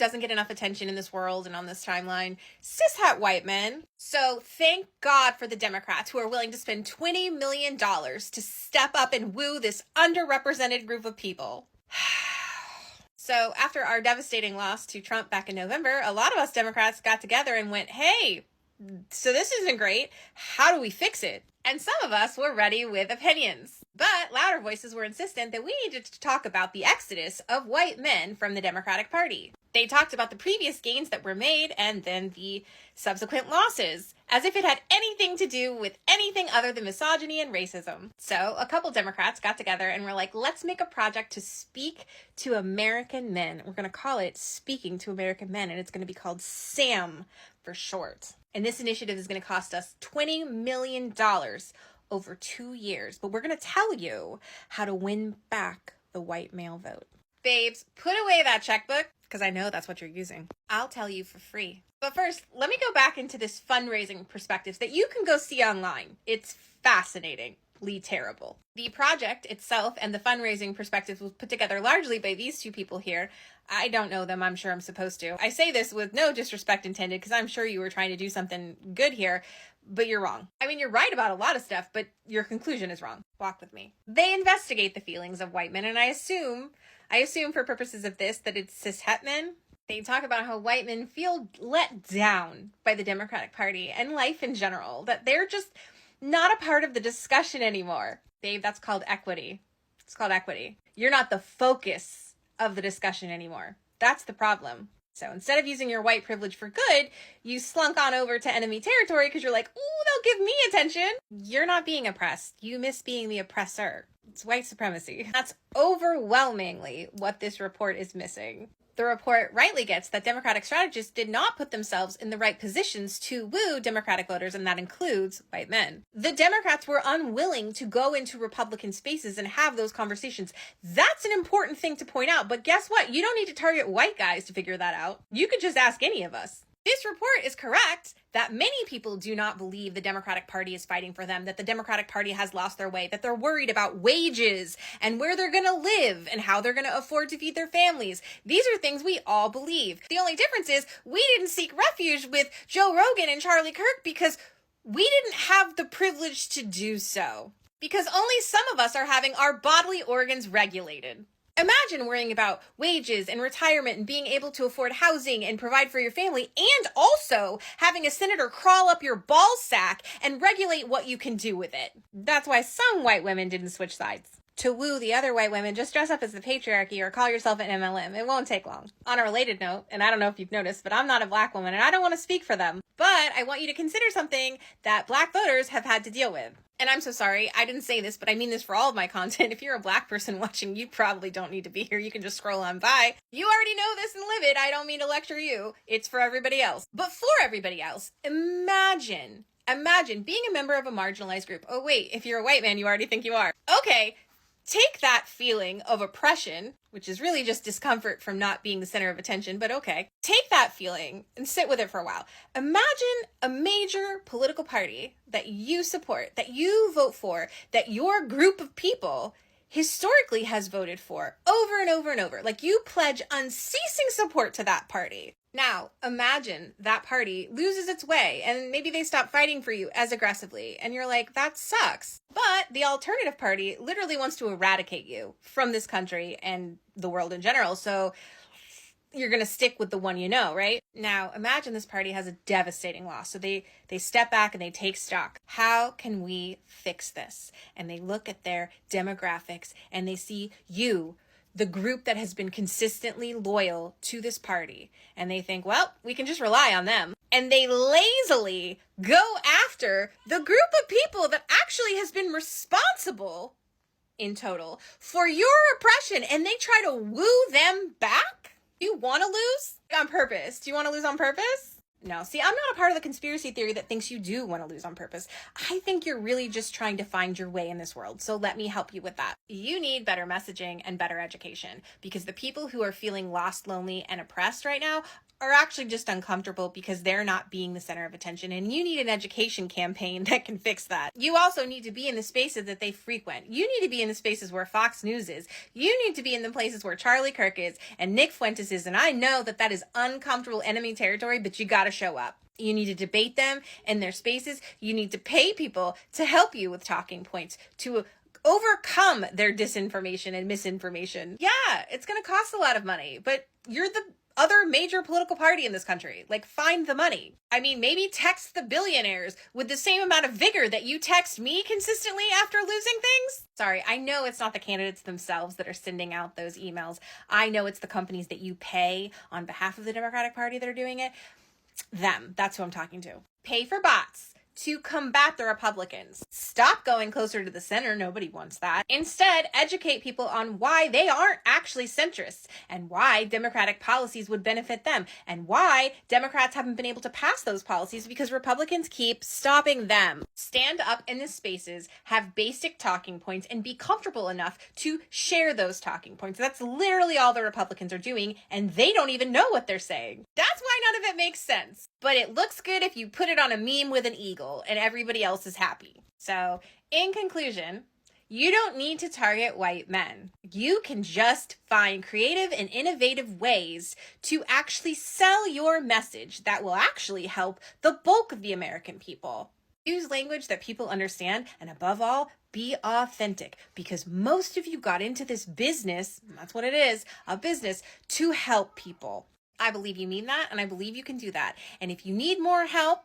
doesn't get enough attention in this world and on this timeline? Cishet white men. So thank God for the Democrats who are willing to spend $20 million to step up and woo this underrepresented group of people. So after our devastating loss to Trump back in November, a lot of us Democrats got together and went, hey, so this isn't great. How do we fix it? And some of us were ready with opinions. But louder voices were insistent that we needed to talk about the exodus of white men from the Democratic Party. They talked about the previous gains that were made and then the subsequent losses, as if it had anything to do with anything other than misogyny and racism. So a couple Democrats got together and were like, let's make a project to speak to American men. We're going to call it Speaking to American Men, and it's going to be called SAM for short. And this initiative is going to cost us $20 million over 2 years. But we're going to tell you how to win back the white male vote. Babes, put away that checkbook, because I know that's what you're using. I'll tell you for free. But first, let me go back into this fundraising perspectives that you can go see online. It's fascinatingly terrible. The project itself and the fundraising perspectives was put together largely by these two people here. I don't know them. I'm sure I'm supposed to. I say this with no disrespect intended because I'm sure you were trying to do something good here, but you're wrong. I mean, you're right about a lot of stuff, but your conclusion is wrong. Walk with me. They investigate the feelings of white men, and I assume for purposes of this that it's cishet men. They talk about how white men feel let down by the Democratic Party and life in general, that they're just not a part of the discussion anymore. Babe, that's called equity. It's called equity. You're not the focus of the discussion anymore. That's the problem. So instead of using your white privilege for good, you slunk on over to enemy territory because you're like, ooh, they'll give me attention. You're not being oppressed. You miss being the oppressor. It's white supremacy. That's overwhelmingly what this report is missing. The report rightly gets that Democratic strategists did not put themselves in the right positions to woo Democratic voters, and that includes white men. The Democrats were unwilling to go into Republican spaces and have those conversations. That's an important thing to point out, but guess what? You don't need to target white guys to figure that out. You could just ask any of us. This report is correct that many people do not believe the Democratic Party is fighting for them, that the Democratic Party has lost their way, that they're worried about wages and where they're going to live and how they're going to afford to feed their families. These are things we all believe. The only difference is we didn't seek refuge with Joe Rogan and Charlie Kirk because we didn't have the privilege to do so. Because only some of us are having our bodily organs regulated. Imagine worrying about wages and retirement and being able to afford housing and provide for your family, and also having a senator crawl up your ball sack and regulate what you can do with it. That's why some white women didn't switch sides. To woo the other white women, just dress up as the patriarchy or call yourself an MLM. It won't take long. On a related note, and I don't know if you've noticed, but I'm not a black woman and I don't want to speak for them. But I want you to consider something that black voters have had to deal with. And I'm so sorry, I didn't say this, but I mean this for all of my content. If you're a black person watching, you probably don't need to be here. You can just scroll on by. You already know this and live it. I don't mean to lecture you. It's for everybody else. But for everybody else, imagine being a member of a marginalized group. Oh wait, if you're a white man, you already think you are. Okay, take that feeling of oppression, which is really just discomfort from not being the center of attention, but okay. Take that feeling and sit with it for a while. Imagine a major political party that you support, that you vote for, that your group of people historically has voted for over and over and over. Like you pledge unceasing support to that party. Now, imagine that party loses its way and maybe they stop fighting for you as aggressively and you're like, that sucks. But the alternative party literally wants to eradicate you from this country and the world in general. So you're going to stick with the one you know, right? Now, imagine this party has a devastating loss. So they step back and they take stock. How can we fix this? And they look at their demographics and they see you, the group that has been consistently loyal to this party. And they think, well, we can just rely on them. And they lazily go after the group of people that actually has been responsible in total for your oppression. And they try to woo them back. You want to lose on purpose? Do you want to lose on purpose? No, see, I'm not a part of the conspiracy theory that thinks you do want to lose on purpose. I think you're really just trying to find your way in this world. So let me help you with that. You need better messaging and better education, because the people who are feeling lost, lonely, and oppressed right now are actually just uncomfortable because they're not being the center of attention, and you need an education campaign that can fix that. You also need to be in the spaces that they frequent. You need to be in the spaces where Fox News is. You need to be in the places where Charlie Kirk is and Nick Fuentes is, and I know that that is uncomfortable enemy territory, but you gotta show up. You need to debate them in their spaces. You need to pay people to help you with talking points, to overcome their disinformation and misinformation. Yeah, it's going to cost a lot of money, but you're the other major political party in this country. Like, find the money. I mean, maybe text the billionaires with the same amount of vigor that you text me consistently after losing things. Sorry, I know it's not the candidates themselves that are sending out those emails. I know it's the companies that you pay on behalf of the Democratic Party that are doing it. Them. That's who I'm talking to. Pay for bots to combat the Republicans. Stop going closer to the center. Nobody wants that. Instead, educate people on why they aren't actually centrists and why Democratic policies would benefit them and why Democrats haven't been able to pass those policies because Republicans keep stopping them. Stand up in the spaces, have basic talking points, and be comfortable enough to share those talking points. That's literally all the Republicans are doing, and they don't even know what they're saying. That's why none of it makes sense. But it looks good if you put it on a meme with an eagle and everybody else is happy. So, in conclusion, you don't need to target white men. You can just find creative and innovative ways to actually sell your message that will actually help the bulk of the American people. Use language that people understand, and above all, be authentic, because most of you got into this business, that's what it is, a business, to help people. I believe you mean that, and I believe you can do that. And if you need more help,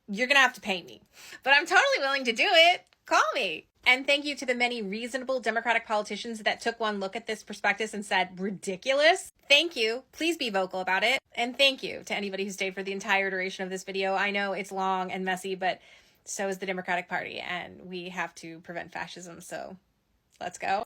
you're going to have to pay me. But I'm totally willing to do it. Call me. And thank you to the many reasonable Democratic politicians that took one look at this prospectus and said, ridiculous. Thank you. Please be vocal about it. And thank you to anybody who stayed for the entire duration of this video. I know it's long and messy, but so is the Democratic Party, and we have to prevent fascism. So let's go.